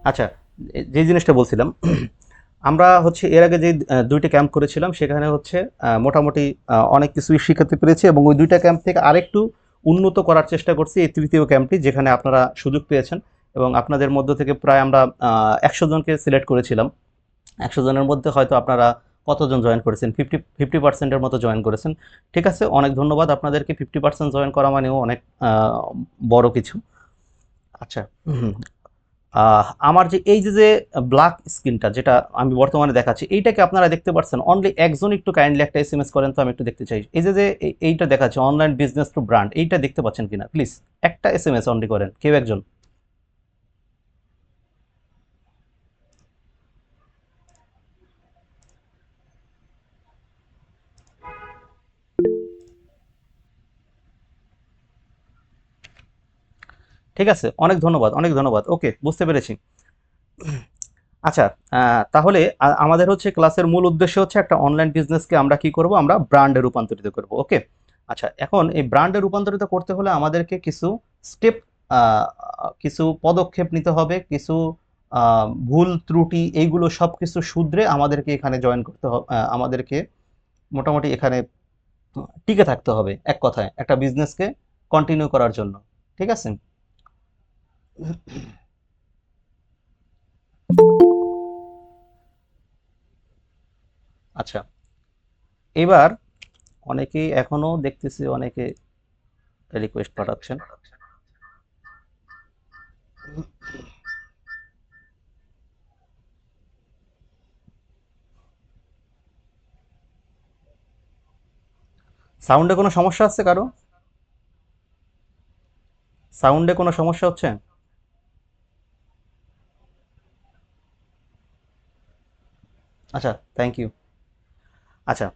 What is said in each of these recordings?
আচ্ছা, যে জিনিসটা বলছিলাম, আমরা হচ্ছে এর আগে যে ২ টা ক্যাম্প করেছিলাম সেখানে হচ্ছে মোটামুটি অনেক কিছুই শিখাতে পেরেছি এবং ওই ২ টা ক্যাম্প থেকে আরেকটু উন্নত করার চেষ্টা করছি এই ৩য় ক্যাম্পটি, যেখানে আপনারা সুযোগ পেয়েছেন এবং আপনাদের মধ্য থেকে প্রায় আমরা ১০০ জনকে সিলেক্ট করেছিলাম। ১০০ জনের মধ্যে হয়তো আপনারা কতজন জয়েন করেছেন? 50% এর মতো জয়েন করেছেন। ঠিক আছে? অনেক ধন্যবাদ আপনাদেরকে। 50% জয়েন করা মানেও অনেক বড় কিছু। আচ্ছা। হুম। আমার যে এই যে ব্ল্যাক স্ক্রিনটা যেটা আমি বর্তমানে দেখাচ্ছি, এইটাকে আপনারা দেখতে পাচ্ছেন? অনলি একজন একটু কাইন্ডলি একটা এসএমএস করেন তো, আমি একটু দেখতে চাই। এই যে এইটা দেখাচ্ছে অনলাইন বিজনেস টু ব্র্যান্ড, এইটা দেখতে পাচ্ছেন কিনা? প্লিজ একটা এসএমএস অনলি করেন কেউ একজন। ঠিক আছে, অনেক ধন্যবাদ, অনেক ধন্যবাদ। ওকে, বুঝতে পেরেছি। আচ্ছা, তাহলে আমাদের হচ্ছে ক্লাসের মূল উদ্দেশ্য হচ্ছে একটা অনলাইন বিজনেসকে আমরা কি করব? আমরা ব্র্যান্ডে রূপান্তরিত করব। ওকে? আচ্ছা, এখন এই ব্র্যান্ডে রূপান্তরিত করতে হলে আমাদেরকে কিছু স্টেপ, আ কিছু পদক্ষেপ নিতে হবে, কিছু আ ভুল ত্রুটি এইগুলো সবকিছু শুধরে আমাদেরকে এখানে জয়েন করতে আমাদেরকে মোটামুটি এখানে টিকে থাকতে হবে। এক কথায় একটা বিজনেসকে কন্টিনিউ করার জন্য। ঠিক আছে? আচ্ছা, এবার অনেকেই এখনো দেখতেছি অনেকে রিকোয়েস্ট পাঠাচ্ছেন। সাউন্ডে কোনো সমস্যা আছে কারো? সাউন্ডে কোনো সমস্যা হচ্ছে? আচ্ছা, থ্যাংক ইউ। আচ্ছা,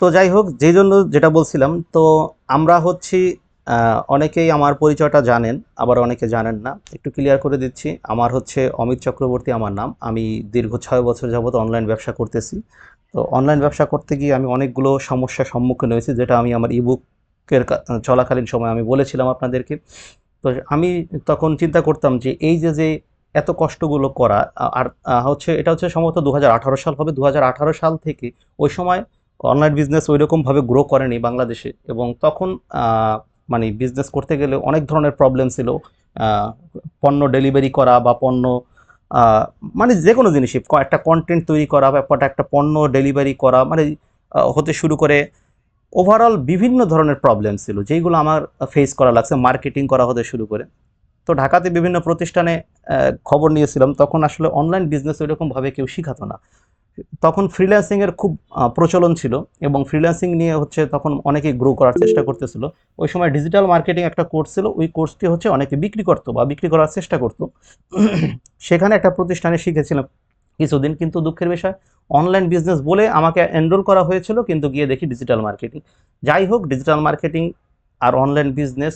তো যাই হোক, যেই জন্য যেটা বলছিলাম, তো আমরা হচ্ছি অনেকেই আমার পরিচয়টা জানেন, আবার অনেকে জানেন না। একটু ক্লিয়ার করে দিচ্ছি। আমার হচ্ছে অমিত চক্রবর্তী আমার নাম। আমি দীর্ঘ ৬ বছর যাবত অনলাইন ব্যবসা করতেছি। তো অনলাইন ব্যবসা করতে গিয়ে আমি অনেকগুলো সমস্যার সম্মুখীন হয়েছি, যেটা আমি আমার ইবুকের চলাকালীন সময় আমি বলেছিলাম আপনাদেরকে। তো আমি তখন চিন্তা করতাম যে এই যে এত কষ্টগুলো করা, আর হচ্ছে এটা হচ্ছে সম্ভবত ২০১৮ সাল হবে। ২০১৮ সাল থেকে ওই সময় অনলাইন বিজনেস ওইরকমভাবে গ্রো করেনি বাংলাদেশে, এবং তখন মানে বিজনেস করতে গেলে অনেক ধরনের প্রবলেম ছিল। আহ, পণ্য ডেলিভারি করা বা পণ্য, আহ, মানে যে কোনো জিনিসই, একটা কন্টেন্ট তৈরি করা বা একটা পণ্য ডেলিভারি করা, মানে হতে শুরু করে ওভারঅল বিভিন্ন ধরনের প্রবলেম ছিল যেইগুলো আমার ফেস করা লাগছে, মার্কেটিং করা হতে শুরু করে। তো ঢাকাতে বিভিন্ন প্রতিষ্ঠানে খবর নিয়েছিলাম, তখন আসলে অনলাইন বিজনেস ওইরকমভাবে কেউ শিখাতো না। তখন ফ্রিল্যান্সিংয়ের খুব প্রচলন ছিল, এবং ফ্রিল্যান্সিং নিয়ে হচ্ছে তখন অনেকেই গ্রো করার চেষ্টা করতেছিল। ওই সময় ডিজিটাল মার্কেটিং একটা কোর্স ছিল, ওই কোর্সটি হচ্ছে অনেকে বিক্রি করতো বা বিক্রি করার চেষ্টা করতো। সেখানে একটা প্রতিষ্ঠানে শিখেছিলাম কিছুদিন, কিন্তু দুঃখের বিষয় অনলাইন বিজনেস বলে আমাকে এনরোল করা হয়েছিল, কিন্তু গিয়ে দেখি ডিজিটাল মার্কেটিং। যাই হোক, ডিজিটাল মার্কেটিং আর অনলাইন বিজনেস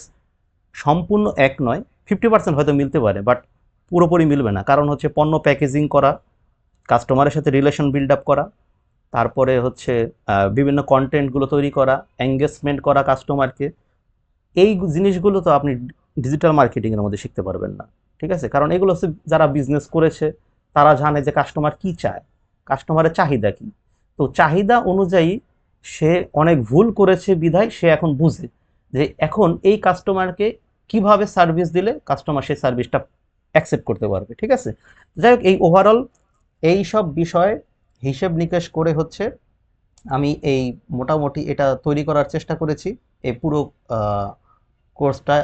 সম্পূর্ণ এক নয়। 50% হয়তো মিলতে পারে, বাট পুরোপুরি মিলবে না। কারণ হচ্ছে পণ্য প্যাকেজিং করা, কাস্টমারের সাথে রিলেশন বিল্ড আপ করা, তারপরে হচ্ছে বিভিন্ন কন্টেন্টগুলো তৈরি করা, এঙ্গেজমেন্ট করা কাস্টমারকে, এই জিনিসগুলো তো আপনি ডিজিটাল মার্কেটিংয়ের মধ্যে শিখতে পারবেন না। ঠিক আছে? কারণ এগুলো হচ্ছে যারা বিজনেস করেছে তারা জানে যে কাস্টমার কি চায়, কাস্টমারের চাহিদা কি। তো চাহিদা অনুযায়ী সে অনেক ভুল করেছে বিধায় সে এখন বুঝে যে এখন এই কাস্টমারকে কিভাবে সার্ভিস দিলে কাস্টমার সেই সার্ভিসটা অ্যাকসেপ্ট করতে পারবে। ঠিক আছে? যাই হোক, এই ওভারঅল এই সব বিষয় হিসেব নিকেশ করে হচ্ছে আমি এই মোটামুটি এটা তৈরি করার চেষ্টা করেছি। এই পুরো কোর্সটা,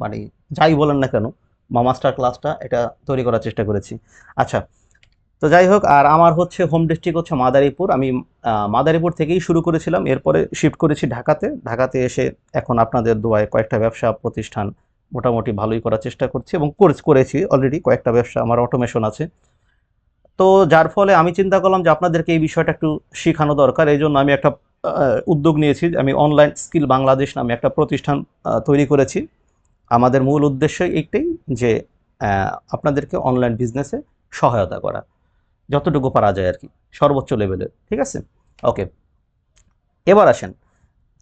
মানে যাই বলেন না কেন, মাস্টার ক্লাসটা এটা তৈরি করার চেষ্টা করেছি। আচ্ছা, তো যাই হোক, আর আমার হচ্ছে হোম ডিস্ট্রিক্ট হচ্ছে মাদারীপুর। আমি মাদারীপুর থেকেই শুরু করেছিলাম, এরপরে শিফট করেছি ঢাকাতে। ঢাকাতে এসে এখন আপনাদের দোয়ায় কয়েকটা ব্যবসা প্রতিষ্ঠান মোটামুটি ভালোই করার চেষ্টা করছি, এবং করেছি অলরেডি কয়েকটা ব্যবসা, আমার অটোমেশন আছে। তো যার ফলে আমি চিন্তা করলাম যে আপনাদেরকে এই বিষয়টা একটু শেখানো দরকার। এই জন্য আমি একটা উদ্যোগ নিয়েছি। আমি অনলাইন স্কিল বাংলাদেশ নামে একটা প্রতিষ্ঠান তৈরি করেছি। আমাদের মূল উদ্দেশ্য একটাই, যে আপনাদেরকে অনলাইন বিজনেসে সহায়তা করা, যতটুকু পারা যায় আর কি, সর্বোচ্চ লেভেলের। ঠিক আছে? ওকে, এবার আসেন।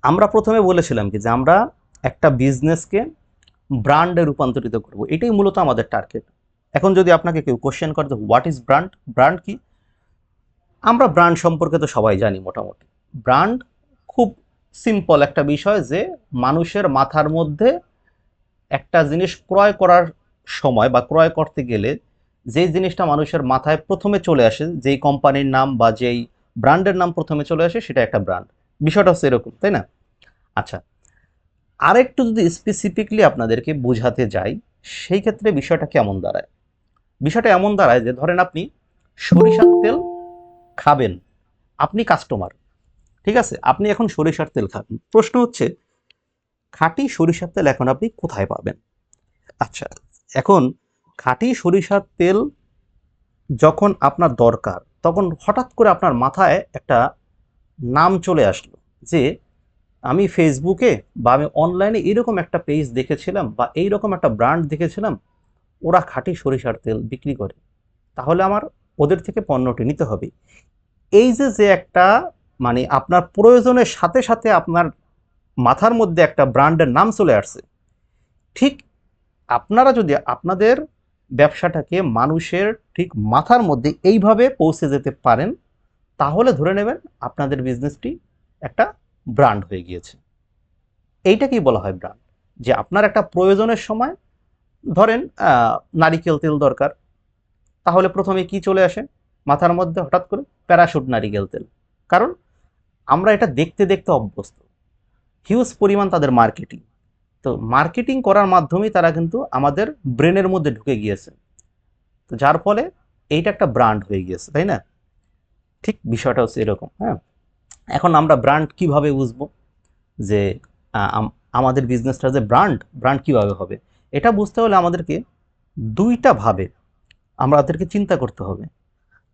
আমরা প্রথমে বলেছিলাম কি যে আমরা একটা বিজনেসকে ব্র্যান্ডে রূপান্তরিত করব, এটাই মূলত আমাদের টার্গেট। এখন যদি আপনাকে কেউ কোশ্চেন করে যে হোয়াট ইজ ব্র্যান্ড, ব্র্যান্ড কি? আমরা ব্র্যান্ড সম্পর্কে তো সবাই জানি মোটামুটি। ব্র্যান্ড খুব সিম্পল একটা বিষয়, যে মানুষের মাথার মধ্যে একটা জিনিস ক্রয় করার সময় বা ক্রয় করতে গেলে যেই জিনিসটা মানুষের মাথায় প্রথমে চলে আসে, যেই কোম্পানির নাম বা যেই ব্র্যান্ডের নাম প্রথমে চলে আসে, সেটা একটা ব্র্যান্ড। বিষয়টা হচ্ছে এরকম, তাই না? আচ্ছা, আরেকটু যদি স্পেসিফিকলি আপনাদেরকে বোঝাতে যাই, সেই ক্ষেত্রে বিষয়টা কেমন দাঁড়ায়? বিষয়টা এমন দাঁড়ায় যে ধরেন আপনি সরিষার তেল খাবেন, আপনি কাস্টমার, ঠিক আছে? আপনি এখন সরিষার তেল খাবেন, প্রশ্ন হচ্ছে খাঁটি সরিষার তেল এখন আপনি কোথায় পাবেন? আচ্ছা, এখন খাঁটি সরিষার তেল যখন আপনার দরকার, তখন হঠাৎ করে আপনার মাথায় একটা নাম চলে আসলো যে আমি ফেসবুকে বা আমি অনলাইনে এরকম একটা পেজ দেখেছিলাম বা এইরকম একটা ব্র্যান্ড দেখেছিলাম, ওরা খাঁটি সরিষার তেল বিক্রি করে, তাহলে আমার ওদের থেকে পণ্যটি নিতে হবে। এই যে যে একটা মানে আপনার প্রয়োজনের সাথে সাথে আপনার মাথার মধ্যে একটা ব্র্যান্ডের নাম চলে আসছে, ঠিক আপনারা যদি আপনাদের ব্যবসাটাকে মানুষের ঠিক মাথার মধ্যে এইভাবে পৌঁছে যেতে পারেন, তাহলে ধরে নেবেন আপনাদের বিজনেসটি একটা ব্র্যান্ড হয়ে গিয়েছে। এইটাকেই বলা হয় ব্র্যান্ড। যে আপনার একটা প্রয়োজনের সময় ধরেন নারিকেল তেল দরকার, তাহলে প্রথমে কি চলে আসে মাথার মধ্যে? হঠাৎ করে প্যারাশুট নারিকেল তেল। কারণ আমরা এটা দেখতে দেখতে অভ্যস্ত, হিউজ পরিমাণ তাদের মার্কেটিং, তো মার্কেটিং করার মাধ্যমেই তারা কিন্তু আমাদের ব্রেনের মধ্যে ঢুকে গিয়েছে, তো যার ফলে এইটা একটা ব্র্যান্ড হয়ে গিয়েছে, তাই না? ঠিক বিষয়টা হচ্ছে এরকম। হ্যাঁ, এখন আমরা ব্র্যান্ড কিভাবে বুঝবো যে আমাদের বিজনেসটা যে ব্র্যান্ড, ব্র্যান্ড কিভাবে হবে? এটা বুঝতে হলে আমাদেরকে দুইটা ভাবে আমাদেরকে চিন্তা করতে হবে,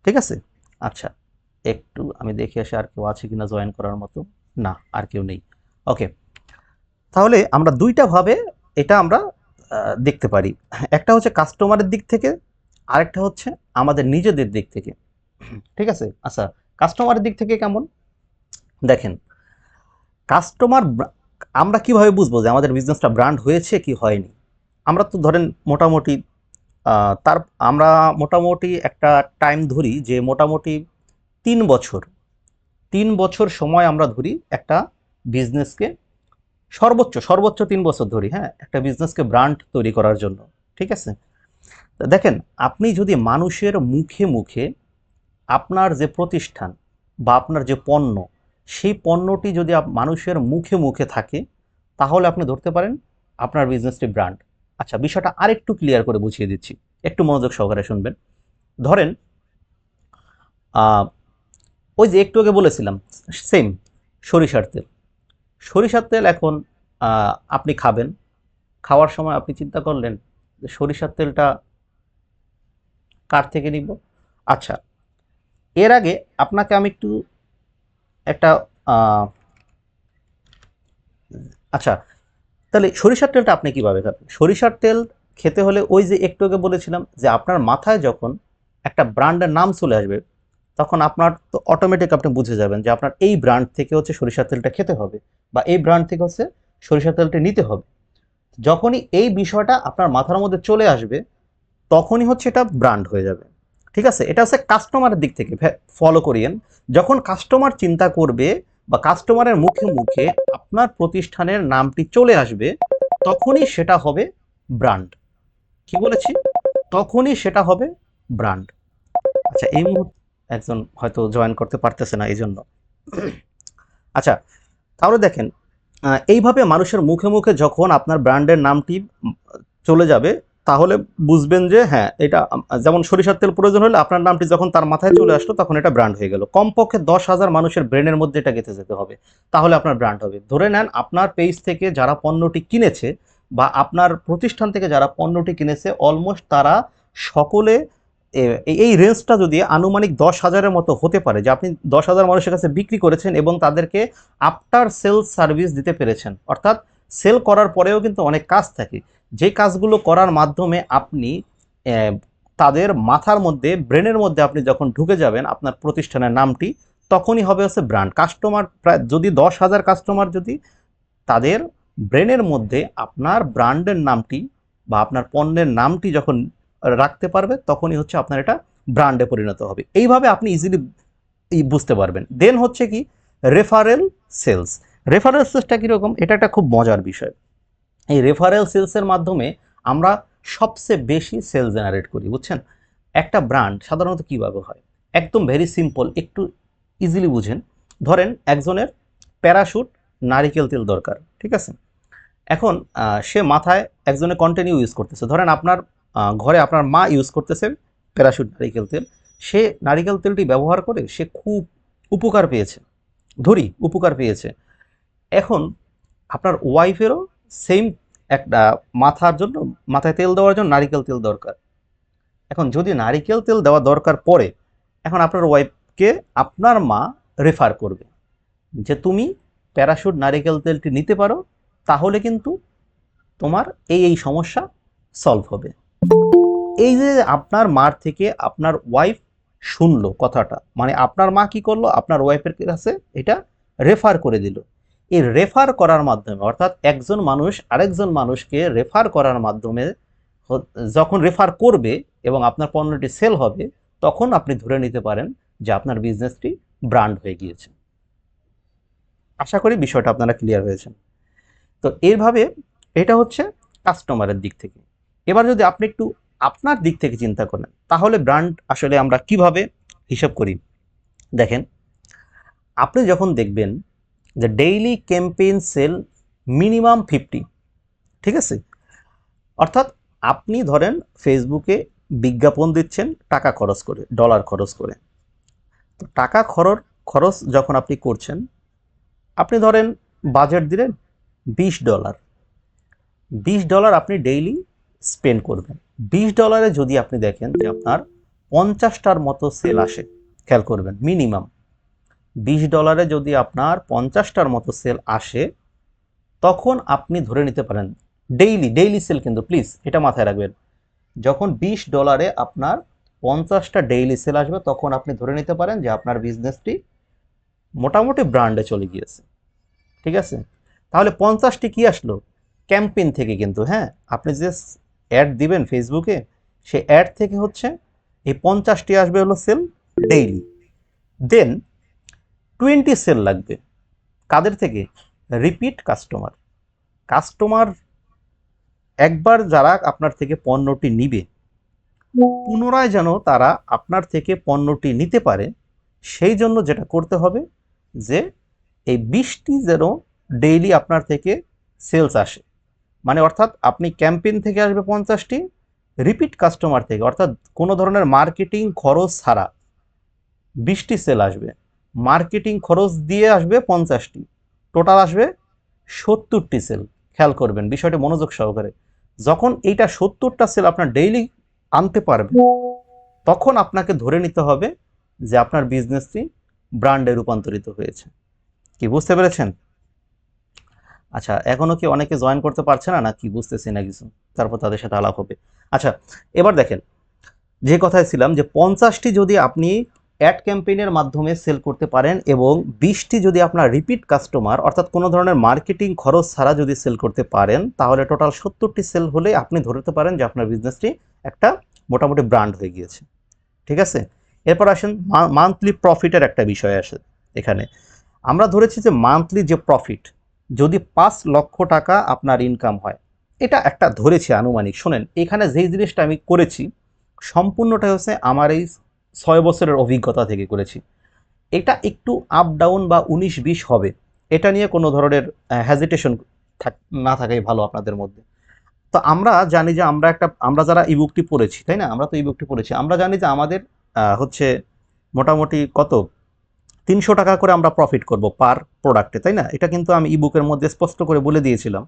ঠিক আছে? আচ্ছা, একটু আমি দেখে আসি আর কেউ আছে কিনা জয়েন করার মতো। না, আর কেউ নেই। ওকে, তাহলে আমরা দুইটা ভাবে এটা আমরা দেখতে পারি। একটা হচ্ছে কাস্টমারের দিক থেকে, আরেকটা হচ্ছে আমাদের নিজেদের দিক থেকে, ঠিক আছে? আচ্ছা, কাস্টমারের দিক থেকে কেমন দেখেন, কাস্টমার আমরা কিভাবে বুঝবো যে আমাদের বিজনেসটা ব্র্যান্ড হয়েছে কি হয়নি? আমরা তো ধরেন মোটামুটি তার আমরা মোটামুটি একটা টাইম ধরি যে মোটামুটি 3 বছর, 3 বছর সময় আমরা ধরি একটা বিজনেসকে, সর্বোচ্চ সর্বোচ্চ 3 বছর ধরি, হ্যাঁ, একটা বিজনেসকে ব্র্যান্ড তৈরি করার জন্য, ঠিক আছে? তো দেখেন, আপনি যদি মানুষের মুখে মুখে আপনার যে প্রতিষ্ঠান বা আপনার যে পণ্য, সেই পণ্যটি যদি মানুষের মুখে মুখে থাকে, তাহলে আপনি ধরতে পারেন আপনার বিজনেসটি ব্র্যান্ড। আচ্ছা, বিষয়টা আরেকটু ক্লিয়ার করে বুঝিয়ে দিচ্ছি, একটু মনোযোগ সহকারে শুনবেন। ধরেন ওই যে একটু আগে বলেছিলাম, সেম সরিষার তেল, সরিষার তেল এখন আপনি খাবেন, খাওয়ার সময় আপনি চিন্তা করলেন যে সরিষার তেলটা কার থেকে নিব। আচ্ছা, এর আগে আপনাকে আমি একটু একটা আচ্ছা, তাহলে সরিষার তেলটা আপনি কিভাবে খাবেন? সরিষার তেল খেতে হলে ওই যে একটু আগে বলেছিলাম যে আপনার মাথায় যখন একটা ব্র্যান্ডের নাম চলে আসবে, তখন আপনার তো অটোমেটিক আপনি বুঝে যাবেন যে আপনার এই ব্র্যান্ড থেকে হচ্ছে সরিষার তেলটা খেতে হবে বা এই ব্র্যান্ড থেকে হচ্ছে সরিষার তেলটা নিতে হবে। যখনই এই বিষয়টা আপনার মাথার মধ্যে চলে আসবে, তখনই হচ্ছে এটা ব্র্যান্ড হয়ে যাবে, ঠিক আছে? এটা হচ্ছে কাস্টমারের দিক থেকে ফলো করিয়েন। যখন কাস্টমার চিন্তা করবে বা কাস্টমারের মুখে মুখে আপনার প্রতিষ্ঠানের নামটি চলে আসবে, তখনই সেটা হবে ব্র্যান্ড। কি বলেছি? তখনই সেটা হবে ব্র্যান্ড। আচ্ছা, এই মুহূর্তে একজন হয়তো জয়েন করতে পারতেছে না, এই জন্য। আচ্ছা, তাহলে দেখেন, এইভাবে মানুষের মুখে মুখে যখন আপনার ব্র্যান্ডের নামটি চলে যাবে, তাহলে বুঝবেন যে হ্যাঁ, এটা যেমন সরিষার তেল প্রয়োজন হলে আপনার নামটি যখন তার মাথায় চলে আসলো, তখন এটা ব্র্যান্ড হয়ে গেল। কমপক্ষে 10,000 মানুষের ব্রেনের মধ্যে এটা গেঁথে যেতে হবে, তাহলে আপনার ব্র্যান্ড হবে। ধরে নেন আপনার পেজ থেকে যারা পণ্যটি কিনেছে বা আপনার প্রতিষ্ঠান থেকে যারা পণ্যটি কিনেছে, অলমোস্ট তারা সকলে এই রেঞ্জটা যদি আনুমানিক 10,000-এর মতো হতে পারে, যে আপনি 10,000 মানুষের কাছে বিক্রি করেছেন এবং তাদেরকে আফটার সেল সার্ভিস দিতে পেরেছেন। অর্থাৎ সেল করার পরেও কিন্তু অনেক কাজ থাকে, যে কাজগুলো করার মাধ্যমে আপনি তাদের মাথার মধ্যে, ব্রেনের মধ্যে আপনি যখন ঢুকে যাবেন আপনার প্রতিষ্ঠানের নামটি, তখনই হবে হচ্ছে ব্র্যান্ড। কাস্টমার প্রায় যদি 10,000 কাস্টমার যদি তাদের ব্রেনের মধ্যে আপনার ব্র্যান্ডের নামটি বা আপনার পণ্যের নামটি যখন রাখতে পারবে, তখনই হচ্ছে আপনার এটা ব্র্যান্ডে পরিণত হবে। এইভাবে আপনি ইজিলি বুঝতে পারবেন। দেন হচ্ছে কি রেফারেল সেলস। রেফারেল সেলসটা কীরকম, এটা একটা খুব মজার বিষয়। এই রেফারেল সেলসের মাধ্যমে আমরা সবচেয়ে বেশি সেল জেনারেট করি, বুঝছেন। একটা ব্র্যান্ড সাধারণত কীভাবে হয়, একদম ভেরি সিম্পল, একটু ইজিলি বুঝেন। ধরেন একজনের প্যারাশুট নারিকেল তেল দরকার, ঠিক আছে। এখন সে মাথায় একজনে কন্টিনিউ ইউজ করতেছে, ধরেন আপনার ঘরে আপনার মা ইউজ করতেছে প্যারাশুট নারিকেল তেল, সে নারিকেল তেলটি ব্যবহার করে সে খুব উপকার পেয়েছে, ধরি উপকার পেয়েছে। এখন আপনার ওয়াইফেরও সেম একটা মাথায় তেল দেওয়ার জন্য নারিকেল তেল দরকার। এখন যদি নারিকেল তেল দেওয়া দরকার পড়ে, এখন আপনার ওয়াইফকে আপনার মা রেফার করবে যে তুমি প্যারাশুট নারিকেল তেলটি নিতে পারো, তাহলে কিন্তু তোমার এই সমস্যা সলভ হবে। এই যে আপনার মার থেকে আপনার ওয়াইফ শুনলো কথাটা, মানে আপনার মা কি করলো, আপনার ওয়াইফের কাছে এটা রেফার করে দিল। এই রেফার করার মাধ্যমে, অর্থাৎ একজন মানুষ আরেকজন মানুষকে রেফার করার মাধ্যমে যখন রেফার করবে এবং আপনার পণ্যটি সেল হবে, তখন আপনি ধরে নিতে পারেন যে আপনার বিজনেসটি ব্র্যান্ড হয়ে গিয়েছে। আশা করি বিষয়টা আপনারা ক্লিয়ার হয়েছেন। তো এইভাবে এটা হচ্ছে কাস্টমারের দিক থেকে। এবার যদি আপনি একটু আপনার দিক থেকে চিন্তা করেন, তাহলে ব্র্যান্ড আসলে আমরা কিভাবে হিসাব করি। দেখেন, আপনি যখন দেখবেন যে ডেইলি ক্যাম্পেইন সেল মিনিমাম 50, ঠিক আছে, অর্থাৎ আপনি ধরেন ফেসবুকে বিজ্ঞাপন দিচ্ছেন টাকা খরচ করে, ডলার খরচ করে। তো টাকা খরচ যখন আপনি করছেন, আপনি ধরেন বাজেট দিলেন $20, $20 আপনি ডেইলি স্পেন্ড করবেন। $20 যদি আপনি দেখেন যে আপনার 50টার মতো সেল আসে, খেয়াল করবেন মিনিমাম $20 যদি আপনার 50টার মতো সেল আসে, তখন আপনি ধরে নিতে পারেন ডেইলি সেল, কিন্তু প্লিজ এটা মাথায় রাখবেন, যখন $20 আপনার 50টা ডেইলি সেল আসবে, তখন আপনি ধরে নিতে পারেন যে আপনার বিজনেসটি মোটামুটি ব্র্যান্ডে চলে গিয়েছে, ঠিক আছে। তাহলে 50টি কি আসলো, ক্যাম্পেইন থেকে কিন্তু, হ্যাঁ, আপনি যে অ্যাড দিবেন ফেসবুকে, সে অ্যাড থেকে হচ্ছে এই 50টি আসবে হলো সেল ডেইলি। দেন 20 সেল লাগবে কাদের থেকে, রিপিট কাস্টমার একবার যারা আপনার থেকে পণ্যটি নিবে, পুনরায় যেন তারা আপনার থেকে পণ্যটি নিতে পারে, সেই জন্য যেটা করতে হবে যে এই 20টি যেন ডেইলি আপনার থেকে সেলস আসে। মানে অর্থাৎ আপনি ক্যাম্পেইন থেকে আসবে 50টি, রিপিট কাস্টমার থেকে, অর্থাৎ কোনো ধরনের মার্কেটিং খরচ ছাড়া 20টি সেল আসবে, মার্কেটিং খরচ দিয়ে আসবে 50টি, টোটাল আসবে 70টি সেল। খেয়াল করবেন বিষয়টা মনোযোগ সহকারে। যখন এইটা 70টা সেল আপনার ডেইলি আনতে পারবে, তখন আপনাকে ধরে নিতে হবে যে আপনার বিজনেসটি ব্র্যান্ডে রূপান্তরিত হয়েছে। কি বুঝতে পেরেছেন? আচ্ছা, এখনো কি অনেকে জয়েন করতে পারছে না, কি বুঝতেছি না কিছু, তারপর তাদের সাথে আলাপ হবে। আচ্ছা, এবার দেখেন, যে কথায় ছিলাম যে 50টি যদি আপনি অ্যাড ক্যাম্পেইনের মাধ্যমে সেল করতে পারেন এবং 20টি যদি আপনার রিপিট কাস্টমার, অর্থাৎ কোনো ধরনের মার্কেটিং খরচ ছাড়া যদি সেল করতে পারেন, তাহলে টোটাল 70টি সেল হলে আপনি ধরতে পারেন যে আপনার বিজনেসটি একটা মোটামুটি ব্র্যান্ড হয়ে গিয়েছে, ঠিক আছে। এরপর আসেন মান্থলি প্রফিটের একটা বিষয় আসে এখানে। আমরা ধরেছি যে মান্থলি যে প্রফিট, যদি 5 লক্ষ টাকা আপনার ইনকাম হয়, এটা একটা ধরেছি আনুমানিক। শোনেন, এখানে যেই জিনিসটা আমি করেছি সম্পূর্ণটা হচ্ছে আমার এই 6 বছরের অভিজ্ঞতা থেকে করেছি। এটা একটু আপ ডাউন বা 19-20 হবে, এটা নিয়ে কোনো ধরনের হেজিটেশন না থাকাই ভালো আপনাদের মধ্যে। তো আমরা জানি যে আমরা যারা ইবুকটি পড়েছি, তাই না, আমরা তো ইবুকটি পড়েছি, আমরা জানি যে আমাদের হচ্ছে মোটামুটি কত 300 টাকা করে আমরা প্রফিট করব পার প্রোডাক্টে, তাই না। এটা কিন্তু আমি ইবুকের মধ্যে স্পষ্ট করে বলে দিয়েছিলাম।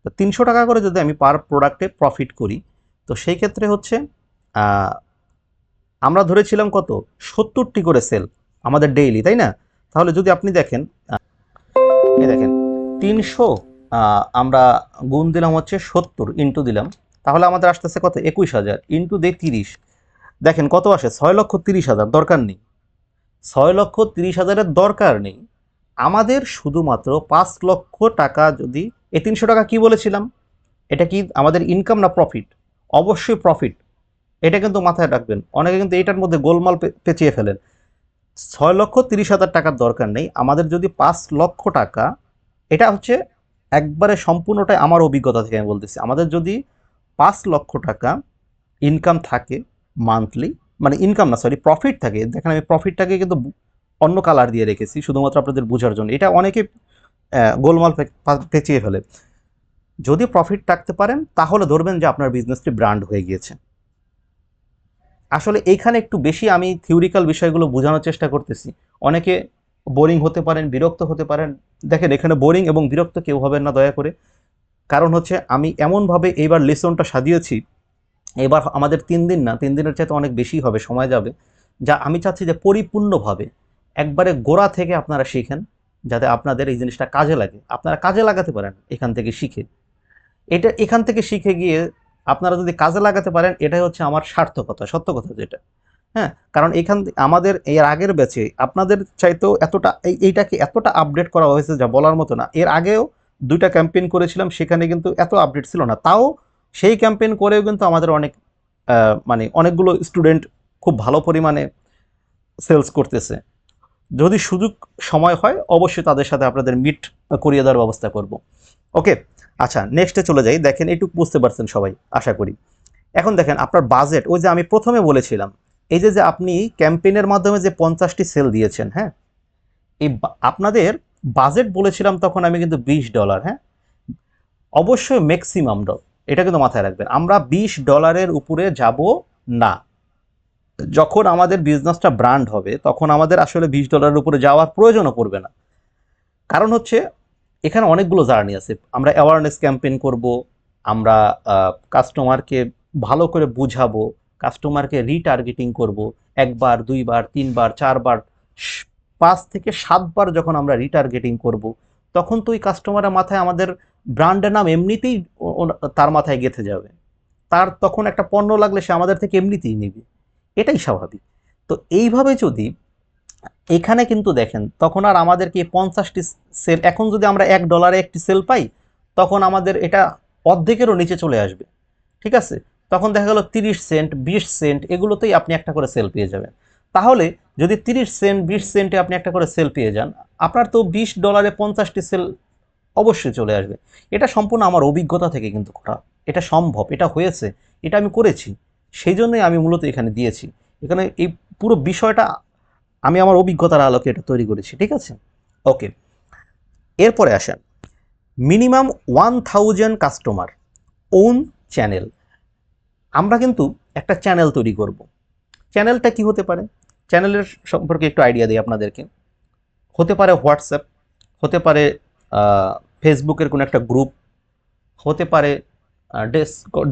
তো 300 টাকা করে যদি আমি পার প্রোডাক্টে প্রফিট করি, তো সেই ক্ষেত্রে হচ্ছে আমরা ধরেছিলাম কত 70টি করে সেল আমাদের ডেইলি, তাই না। তাহলে যদি আপনি দেখেন, এই দেখেন 300 আমরা গুণ দিলাম হচ্ছে 70 ইন্টু দিলাম, তাহলে আমাদের আসতেছে কত 21,000 ইন্টু দিয়ে 30, দেখেন কত আসে 6,30,000। দরকার নেই, 6,30,000-এর দরকার নেই আমাদের, শুধুমাত্র 5 লক্ষ টাকা যদি, এই 300 টাকা কি বলেছিলাম, এটা কি আমাদের ইনকাম না প্রফিট? অবশ্যই প্রফিট। এটা কিন্তু মাথায় রাখবেন। অনেকে কিন্তু এটার মধ্যে গোলমাল পেঁচিয়ে ফেলেন। 6,30,000 টাকার দরকার নেই। আমাদের যদি 5 লক্ষ টাকা, এটা হচ্ছে একবারে সম্পূর্ণটাই আমার অভিজ্ঞতা থেকে আমি বলতেছি। আমাদের যদি 5 লক্ষ টাকা ইনকাম থাকে মান্থলি, মানে ইনকাম না, সরি, প্রফিট থাকে। দেখেন আমি প্রফিটটাকে কিন্তু অন্য কালার দিয়ে রেখেছি শুধুমাত্র আপনাদের বোঝার জন্য। এটা অনেকে গোলমাল পেঁচিয়ে ফেলে। যদি প্রফিট রাখতে পারেন তাহলে ধরবেন যে আপনার বিজনেসটি ব্র্যান্ড হয়ে গিয়েছে। আসলে এইখানে একটু বেশি আমি থিওরিক্যাল বিষয়গুলো বোঝানোর চেষ্টা করতেছি। অনেকে বোরিং হতে পারেন, বিরক্ত হতে পারেন। দেখেন এখানে বোরিং এবং বিরক্ত কেউ হবেন না দয়া করে। কারণ হচ্ছে আমি এমনভাবে এইবার লেসনটা সাজিয়েছি, এবার আমাদের 3 দিন না, 3 দিনের চাইতে অনেক বেশি হবে, সময় যাবে। যা আমি চাচ্ছি যে পরিপূর্ণভাবে একবারে গোড়া থেকে আপনারা শিখেন, যাতে আপনাদের এই জিনিসটা কাজে লাগে, আপনারা কাজে লাগাতে পারেন এখান থেকে শিখে। এটা এখান থেকে শিখে গিয়ে আপনারা যদি কাজে লাগাতে পারেন, এটাই হচ্ছে আমার সার্থকতা, সত্য কথা যেটা। হ্যাঁ, কারণ এখান আমাদের এর আগের ব্যাচে আপনাদের চাইতেও এতটা এইটাকে এতটা আপডেট করা হয়েছে যা বলার মতো না। এর আগেও 2টা ক্যাম্পেইন করেছিলাম, সেখানে কিন্তু এত আপডেট ছিল না। তাও সেই ক্যাম্পেইন করেও কিন্তু আমাদের অনেক মানে অনেকগুলো স্টুডেন্ট খুব ভালো পরিমাণে সেলস করতেছে। যদি সুযোগ সময় হয় অবশ্যই তাদের সাথে আপনাদের মিট করিয়ে দেওয়ার ব্যবস্থা করব। ওকে, আচ্ছা নেক্সটে চলে যাই। দেখেন এইটুকু বুঝতে পারছেন সবাই আশা করি। এখন দেখেন আপনার বাজেট, ওই যে আমি প্রথমে বলেছিলাম, এই যে আপনি ক্যাম্পেইনের মাধ্যমে যে 50টি সেল দিয়েছেন, হ্যাঁ, এই আপনাদের বাজেট বলেছিলাম তখন আমি কিন্তু $20, হ্যাঁ, অবশ্যই ম্যাক্সিমাম এটা কিন্তু মাথায় রাখবেন। আমরা $20 উপরে যাব না। যখন আমাদের বিজনেসটা ব্র্যান্ড হবে তখন আমাদের আসলে $20 উপরে যাওয়ার প্রয়োজনও পড়বে না। কারণ হচ্ছে এখানে অনেকগুলো জার্নি আছে। আমরা অ্যাওয়ারনেস ক্যাম্পেইন করব, আমরা কাস্টমারকে ভালো করে বুঝাবো, কাস্টমারকে রিটার্গেটিং করব। 1 বার 2 বার 3 বার 4 বার 5 থেকে 7 বার যখন আমরা রিটার্গেটিং করব, তখন তো ওই কাস্টমারের মাথায় আমাদের ব্র্যান্ডের নাম এমনিতেই তার মাথায় গেঁথে যাবে। তার তখন একটা পণ্য লাগলে সে আমাদের থেকে এমনিতেই নেবে, এটাই স্বাভাবিক। তো এইভাবে যদি এখানে কিন্তু দেখেন তখন আর আমাদেরকে 50টি সেল, এখন যদি আমরা $1 একটি সেল পাই তখন আমাদের এটা অর্ধেকেরও নিচে চলে আসবে। ঠিক আছে, তখন দেখা গেল 30 সেন্ট 20 সেন্ট এগুলোতেই আপনি একটা করে সেল পেয়ে যাবেন। তাহলে যদি 30 সেন্ট 20 সেন্টে আপনি একটা করে সেল পেয়ে যান, আপনার তো $20 50টি সেল অবশ্যই চলে আসবে। এটা সম্পূর্ণ আমার অভিজ্ঞতা থেকে কিন্তু করা। এটা সম্ভব, এটা হয়েছে, এটা আমি করেছি। সেই জন্যই আমি মূলত এখানে দিয়েছি। এখানে এই পুরো বিষয়টা আমি আমার অভিজ্ঞতার আলোকে এটা তৈরি করেছি। ঠিক আছে, ওকে। এরপরে আসেন মিনিমাম 1000 কাস্টমার ওন চ্যানেল। আমরা কিন্তু একটা চ্যানেল তৈরি করব। চ্যানেলটা কি হতে পারে? চ্যানেলের সম্পর্কে একটু আইডিয়া দিই আপনাদেরকে। হতে পারে হোয়াটসঅ্যাপ, হতে পারে ফেসবুকের কোনো একটা গ্রুপ, হতে পারে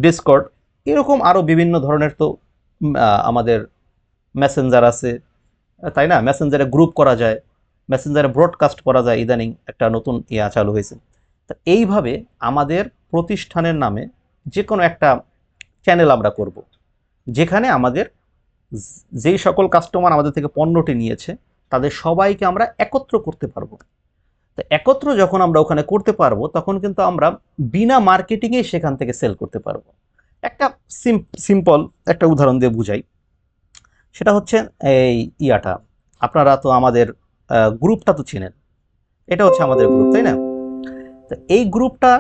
ডিসকর্ড, এরকম আরও বিভিন্ন ধরনের তো আমাদের মেসেঞ্জার আছে, তাই না? মেসেঞ্জারে গ্রুপ করা যায়, মেসেঞ্জারে ব্রডকাস্ট করা যায়, ইদানিং একটা নতুন চালু হয়েছে। তো এইভাবে আমাদের প্রতিষ্ঠানের নামে যে কোনো একটা চ্যানেল আমরা করব, যেখানে আমাদের যেই সকল কাস্টমার আমাদের থেকে পণ্যটি নিয়েছে তাদের সবাইকে আমরা একত্র করতে পারবো। তো একত্র যখন আমরা ওখানে করতে পারবো তখন কিন্তু আমরা বিনা মার্কেটিংয়ে সেখান থেকে সেল করতে পারবো। একটা সিম্পল একটা উদাহরণ দিয়ে বুঝাই। সেটা হচ্ছে এই আপনারা তো আমাদের গ্রুপটা তো চেনেন, এটা হচ্ছে আমাদের গ্রুপ, তাই না? তো এই গ্রুপটা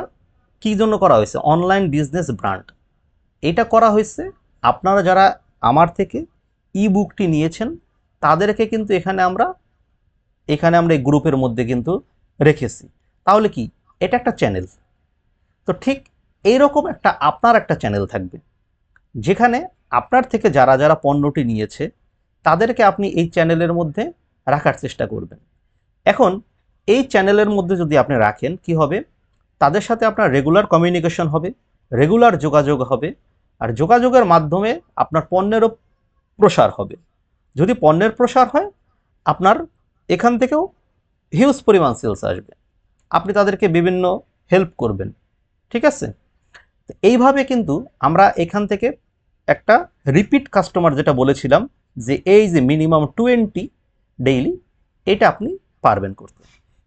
কি জন্য করা হয়েছে? Online business brand. এটা করা হয়েছে আপনারা যারা আমার থেকে ই বুকটি নিয়েছেন তাদেরকে কিন্তু এখানে আমরা এই গ্রুপের মধ্যে কিন্তু রেখেছি। তাহলে কি এটা একটা চ্যানেল। তো ঠিক এইরকম আপনার একটা চ্যানেল থাকবে, যেখানে আপনার থেকে যারা যারা পণ্যটি নিয়েছে তাদেরকে আপনি এই চ্যানেলের মধ্যে রাখার চেষ্টা করবেন। এখন এই চ্যানেলের মধ্যে যদি আপনি রাখেন কি হবে? তাদের সাথে আপনার রেগুলার কমিউনিকেশন হবে, রেগুলার যোগাযোগ হবে, আর যোগাযোগের মাধ্যমে আপনার পণ্যেরও প্রসার হবে। যদি পণ্যের প্রসার হয় আপনার এখান থেকেও হিউজ পরিমাণ সেলস আসবে, আপনি তাদেরকে বিভিন্ন হেল্প করবেন। ঠিক আছে, এইভাবে কিন্তু আমরা এখান থেকে একটা রিপিট কাস্টমার যেটা বলেছিলাম যে এই যে মিনিমাম 20 ডেইলি, এটা আপনি পারবেন করতে।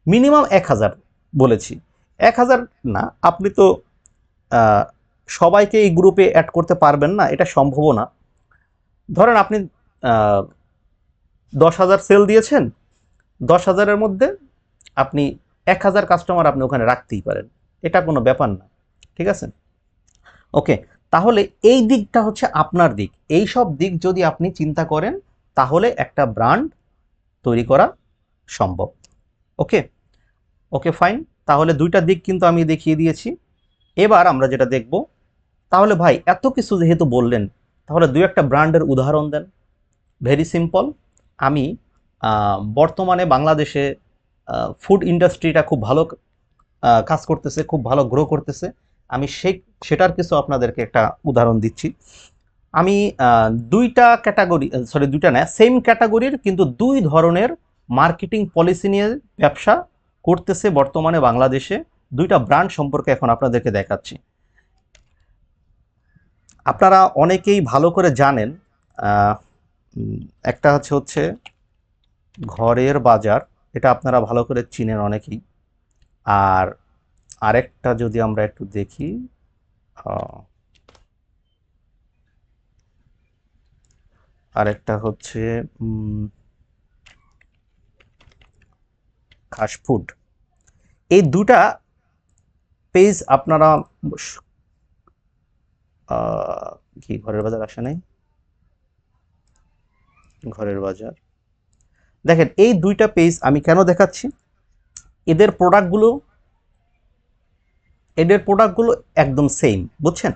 মিনিমাম 1000 বলেছি, 1000 না, আপনি তো সবাইকে এই গ্রুপে অ্যাড করতে পারবেন না, এটা সম্ভব না। ধরেন আপনি 10,000 সেল দিয়েছেন, 10,000-এর মধ্যে আপনি 1,000 কাস্টমার আপনি ওখানে রাখতেই পারেন, এটা কোনো ব্যাপার না। ঠিক আছে, ওকে। তাহলে এই দিকটা হচ্ছে আপনার দিক, এই সব দিক যদি আপনি চিন্তা করেন তাহলে একটা ব্র্যান্ড তৈরি করা সম্ভব। ওকে, ওকে ফাইন। তাহলে দুইটা দিক কিন্তু আমি দেখিয়ে দিয়েছি। এবার আমরা যেটা দেখব, তাহলে ভাই এত কিছু যেহেতু বললেন, তাহলে দুই একটা ব্র্যান্ডের উদাহরণ দেন। Very simple. আমি বর্তমানে বাংলাদেশে ফুড ইন্ডাস্ট্রিটা খুব ভালো কাজ করতেছে, খুব ভালো গ্রো করতেছে। আমি সেটার কিছু আপনাদেরকে একটা উদাহরণ দিচ্ছি। আমি দুইটা ক্যাটাগরি, সরি দুইটা না, সেম ক্যাটাগরির কিন্তু দুই ধরনের মার্কেটিং পলিসি নিয়ে ব্যবসা করতেছে বর্তমানে বাংলাদেশে। দুইটা ব্র্যান্ড সম্পর্কে এখন আপনাদেরকে দেখাচ্ছি। আপনারা অনেকেই ভালো করে জানেন, আহ, একটা হচ্ছে ঘরের বাজার, এটা আপনারা ভালো করে চিনেন অনেকেই। আর আরেকটা যদি আমরা একটু দেখি, আরেকটা হচ্ছে খাসফুড। এই দুটা পেজ আপনারা কি ঘরের বাজার আসে নাই, ঘরের বাজার দেখেন, এই দুইটা পেজ আমি কেন দেখাচ্ছি, এদের প্রোডাক্টগুলো এদের প্রোডাক্টগুলো একদম সেম, বুঝছেন?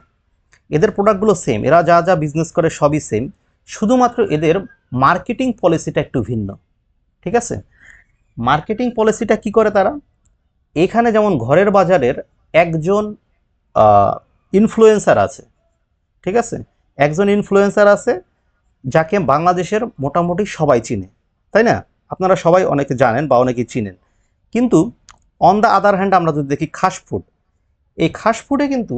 এদের প্রোডাক্টগুলো সেম, এরা যা যা বিজনেস করে সবই সেম, শুধুমাত্র এদের মার্কেটিং পলিসিটা একটু ভিন্ন। ঠিক আছে, মার্কেটিং পলিসিটা কি করে তারা, এখানে যেমন ঘরের বাজারের একজন ইনফ্লুয়েন্সার আছে, ঠিক আছে, একজন ইনফ্লুয়েন্সার আছে যাকে বাংলাদেশের মোটামুটি সবাই চিনে, তাই না? আপনারা সবাই অনেকে জানেন বা অনেকে চিনেন। কিন্তু অন দ্য আদার হ্যান্ড আমরা যদি দেখি খাসফুড, এই খাসফুডে কিন্তু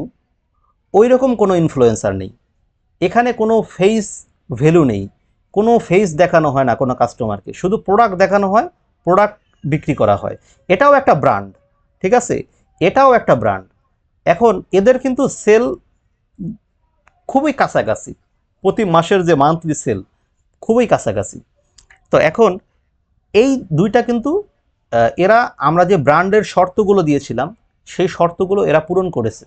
ওই রকম কোনো ইনফ্লুয়েন্সার নেই, এখানে কোনো ফেস ভ্যালু নেই, কোনো ফেস দেখানো হয় না কোনো কাস্টমারকে, শুধু প্রোডাক্ট দেখানো হয়, প্রোডাক্ট বিক্রি করা হয়। এটাও একটা ব্র্যান্ড, ঠিক আছে, এটাও একটা ব্র্যান্ড। এখন এদের কিন্তু সেল খুবই কাছাকাছি, প্রতি মাসের যে মান্থলি সেল খুবই কাছাকাছি। তো এখন এই দুইটা কিন্তু এরা, আমরা যে ব্র্যান্ডের শর্তগুলো দিয়েছিলাম সেই শর্তগুলো এরা পূরণ করেছে।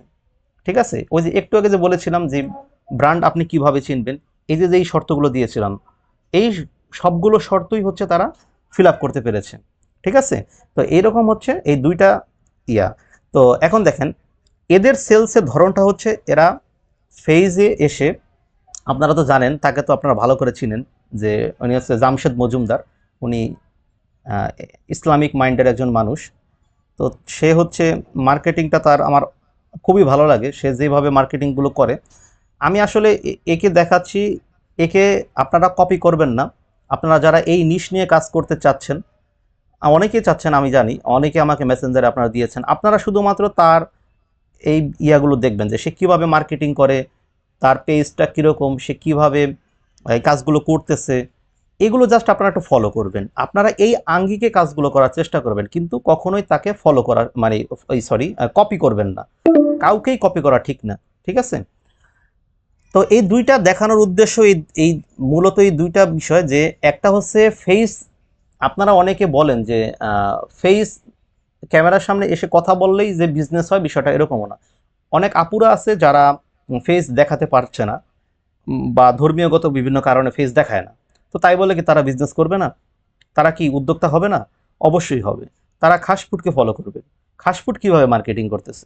ঠিক আছে, ওই যে একটু আগে যে বলেছিলাম যে ব্র্যান্ড আপনি কিভাবে চিনবেন, এই যে যেই শর্তগুলো দিয়েছিলাম, এই সবগুলো শর্তই হচ্ছে তারা ফিল আপ করতে পেরেছে। ঠিক আছে, তো এইরকম হচ্ছে এই দুইটা ইয়া। তো এখন দেখেন এদের সেলসের ধরনটা হচ্ছে, এরা ফেজে এসে, আপনারা তো জানেন তাকে, তো আপনারা ভালো করে চিনেন যে উনি হচ্ছে জামশেদ মজুমদার। উনি ইসলামিক মাইন্ডের একজন মানুষ। তো সে হচ্ছে মার্কেটিংটা তার আমার খুবই ভালো লাগে, সে যেভাবে মার্কেটিংগুলো করে। আমি আসলে একে দেখাচ্ছি, একে আপনারা কপি করবেন না। আপনারা যারা এই নিশ নিয়ে কাজ করতে চাচ্ছেন, অনেকেই চাচ্ছেন আমি জানি, অনেকে আমাকে মেসেঞ্জারে আপনারা দিয়েছেন, আপনারা শুধুমাত্র তার এই ইয়াগুলো দেখবেন যে সে কীভাবে মার্কেটিং করে, তার পেজটা কীরকম, সে কীভাবে এই কাজগুলো করতেছে, এগুলো জাস্ট আপনারা একটু ফলো করবেন। আপনারা এই আঙ্গিকে কাজগুলো করার চেষ্টা করবেন, কিন্তু কখনোই তাকে ফলো করার মানে সরি কপি করবেন না, কাউকেই কপি করা ঠিক না। ঠিক আছে, তো এই দুইটা দেখানোর উদ্দেশ্য এই এই মূলত এই দুইটা বিষয়, যে একটা হচ্ছে ফেস। আপনারা অনেকে বলেন যে ফেস, ক্যামেরার সামনে এসে কথা বললেই যে বিজনেস হয়, বিষয়টা এরকমও না। অনেক আপুরা আছে যারা ফেস দেখাতে পারছে না, বা ধর্মীয়গত বিভিন্ন কারণে ফেস দেখায় না, তো তাই বলে কি তারা বিজনেস করবে না? তারা কি উদ্যোক্তা হবে না? অবশ্যই হবে। তারা খাসফুডকে ফলো করবে। খাসফুড কীভাবে মার্কেটিং করতেছে,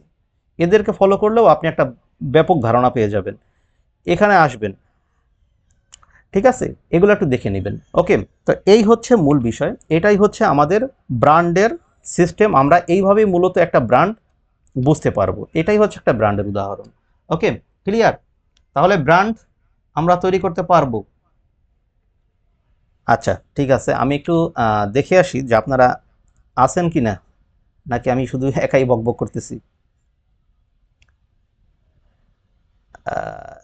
এদেরকে ফলো করলেও আপনি একটা ব্যাপক ধারণা পেয়ে যাবেন। এখানে আসবেন, ঠিক আছে, এগুলো একটু দেখে নেবেন। ওকে, তো এই হচ্ছে মূল বিষয়, এটাই হচ্ছে আমাদের ব্র্যান্ডের সিস্টেম। আমরা এইভাবেই মূলত একটা ব্র্যান্ড বুঝতে পারবো, এটাই হচ্ছে একটা ব্র্যান্ডের উদাহরণ। ওকে, ক্লিয়ার? তাহলে ব্র্যান্ড আমরা তৈরি করতে পারবো। আচ্ছা ঠিক আছে, আমি একটু দেখে আসি যে আপনারা আছেন কি না, নাকি আমি শুধু একাই বকবক করতেছি। আহ,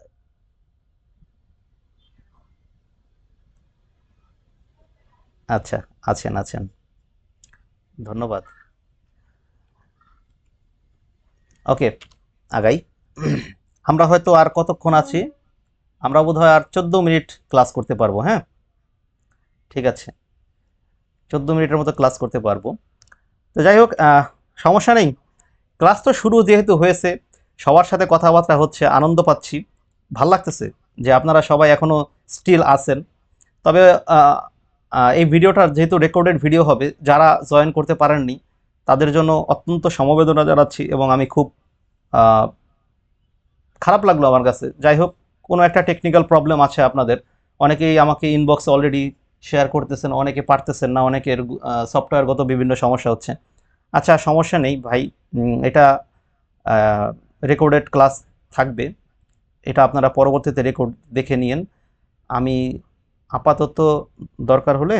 আচ্ছা, আছেন আছেন, ধন্যবাদ। ওকে, আগাই। আমরা হয়তো আর কতক্ষণ আছি, আমরা বোধহয় আর 14 মিনিট ক্লাস করতে পারবো। হ্যাঁ, ঠিক আছে, 14 মিনিটের মতো ক্লাস করতে পারবো। তো যাই হোক, সমস্যা নেই। ক্লাস তো শুরু যেহেতু হয়েছে, সবার সাথে কথাবার্তা হচ্ছে, আনন্দ পাচ্ছি, ভাল লাগতেছে যে আপনারা সবাই এখনো স্টিল আছেন। তবে এই ভিডিওটা যেহেতু রেকর্ডেড ভিডিও হবে, যারা জয়েন করতে পারেননি তাদের জন্য অত্যন্ত সমবেদনা জানাচ্ছি, এবং আমি খুব আহ, খারাপ লাগলো আমার কাছে। যাই হোক, কোনো একটা টেকনিক্যাল প্রবলেম আছে আপনাদের, অনেকেই আমাকে ইনবক্সে অলরেডি শেয়ার করতেছেন, অনেকে পারতেছেন না, অনেকের সফটওয়্যারগত বিভিন্ন সমস্যা হচ্ছে। আচ্ছা, সমস্যা নেই ভাই, এটা রেকর্ডেড ক্লাস থাকবে, এটা আপনারা পরবর্তীতে রেকর্ড দেখে নিন। আমি আপাতত দরকার হলে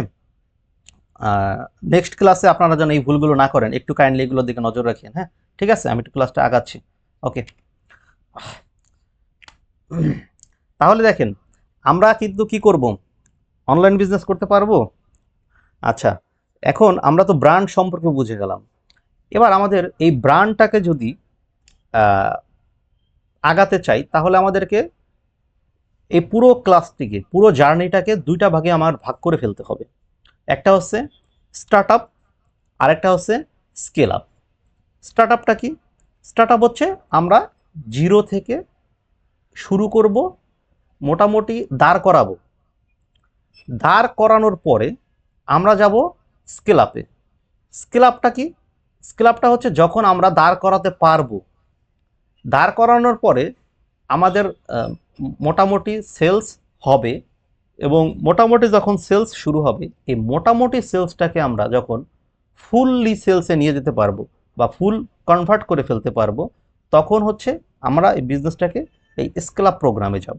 নেক্সট ক্লাসে আপনারা যেন এই ভুলগুলো না করেন, একটু কাইন্ডলি এগুলোর দিকে নজর রাখেন। হ্যাঁ, ঠিক আছে, আমি একটু ক্লাসটা আগাচ্ছি। ওকে, তাহলে দেখেন, আমরা কিন্তু কি করব, অনলাইন বিজনেস করতে পারবো। আচ্ছা, এখন আমরা তো ব্র্যান্ড সম্পর্কে বুঝে গেলাম। এবার আমাদের এই ব্র্যান্ডটাকে যদি আগাতে চাই, তাহলে আমাদেরকে এই পুরো ক্লাসটিকে, পুরো জার্নিটাকে দুইটা ভাগে আমার ভাগ করে ফেলতে হবে। একটা হচ্ছে স্টার্ট আপ, আর একটা হচ্ছে স্কেল আপ। স্টার্ট আপটা কি? স্টার্ট আপ হচ্ছে আমরা জিরো থেকে শুরু করব, মোটামুটি দাঁড় করাবো। দাঁড় করানোর পরে আমরা যাব স্কেল আপে। স্কেল আপটা কি? স্কেল আপটা হচ্ছে যখন আমরা দাঁড় করাতে পারবো, দাঁড় করানোর পরে আমাদের মোটামুটি সেলস হবে, এবং মোটামুটি যখন সেলস শুরু হবে, এই মোটামুটি সেলসটাকে আমরা যখন ফুললি সেলসে নিয়ে যেতে পারবো বা ফুল কনভার্ট করে ফেলতে পারবো, তখন হচ্ছে আমরা এই বিজনেসটাকে এই স্কেল আপ প্রোগ্রামে যাব।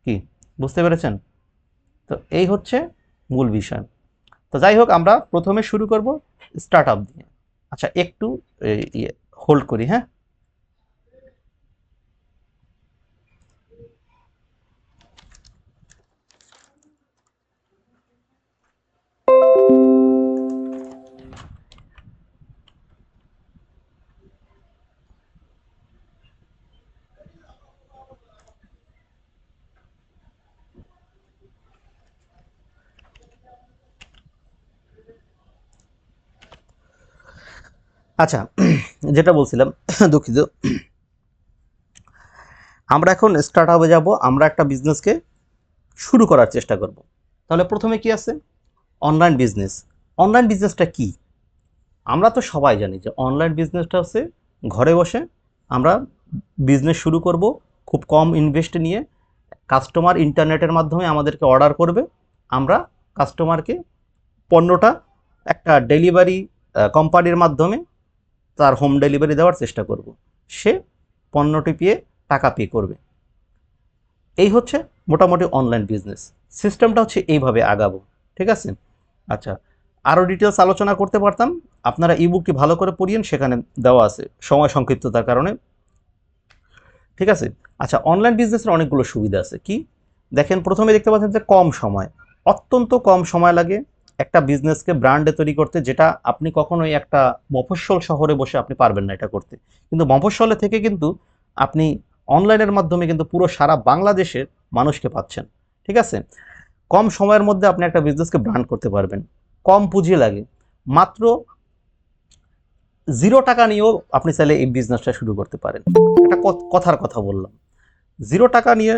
কি বুঝতে পেরেছেন? তো এই হচ্ছে মূল বিষয়। তো যাই হোক, আমরা প্রথমে শুরু করব স্টার্ট আপ দিয়ে। আচ্ছা, একটু হোল্ড করি। হ্যাঁ, আচ্ছা, যেটা বলছিলাম, দুঃখিত। আমরা এখন স্টার্ট আপে যাব, আমরা একটা বিজনেসকে শুরু করার চেষ্টা করব। তাহলে প্রথমে কি আছে? Online business. অনলাইন বিজনেসটা কি? আমরা তো সবাই জানি যে অনলাইন বিজনেসটা হচ্ছে ঘরে বসে আমরা বিজনেস শুরু করব, খুব কম ইনভেস্ট নিয়ে। কাস্টমার ইন্টারনেটের মাধ্যমে আমাদেরকে অর্ডার করবে, আমরা কাস্টমারকে পণ্যটা একটা ডেলিভারি কোম্পানির মাধ্যমে তার হোম ডেলিভারি দেওয়ার চেষ্টা করব। সে পণ্যটি পেয়ে টাকা পে করবে। এই হচ্ছে মোটামুটি অনলাইন বিজনেস। সিস্টেমটা হচ্ছে এইভাবে আগাবো। ঠিক আছে? আচ্ছা, আরও ডিটেলস আলোচনা করতে পারতাম, আপনারা ইবুকটি ভালো করে পড়িয়েন, সেখানে দেওয়া আছে, সময় সংক্ষিপ্ততার কারণে। ঠিক আছে? আচ্ছা, অনলাইন বিজনেসের অনেকগুলো সুবিধা আছে। কি দেখেন, প্রথমে দেখতে পাচ্ছেন যে কম সময়, অত্যন্ত কম সময় লাগে একটা বিজনেসকে ব্র্যান্ডে তৈরি করতে, যেটা আপনি কখনোই একটা মফস্বল শহরে বসে আপনি পারবেন না এটা করতে। কিন্তু মফস্বলে থেকে কিন্তু আপনি অনলাইনের মাধ্যমে কিন্তু পুরো সারা বাংলাদেশের মানুষকে পাচ্ছেন। ঠিক আছে? কম সময়ের মধ্যে আপনি একটা বিজনেসকে ব্র্যান্ড করতে পারবেন। কম পুঁজি লাগে, মাত্র 0 টাকা নিয়েও আপনি চাইলে এই বিজনেসটা শুরু করতে পারেন। একটা কথার কথা বললাম, 0 টাকা নিয়ে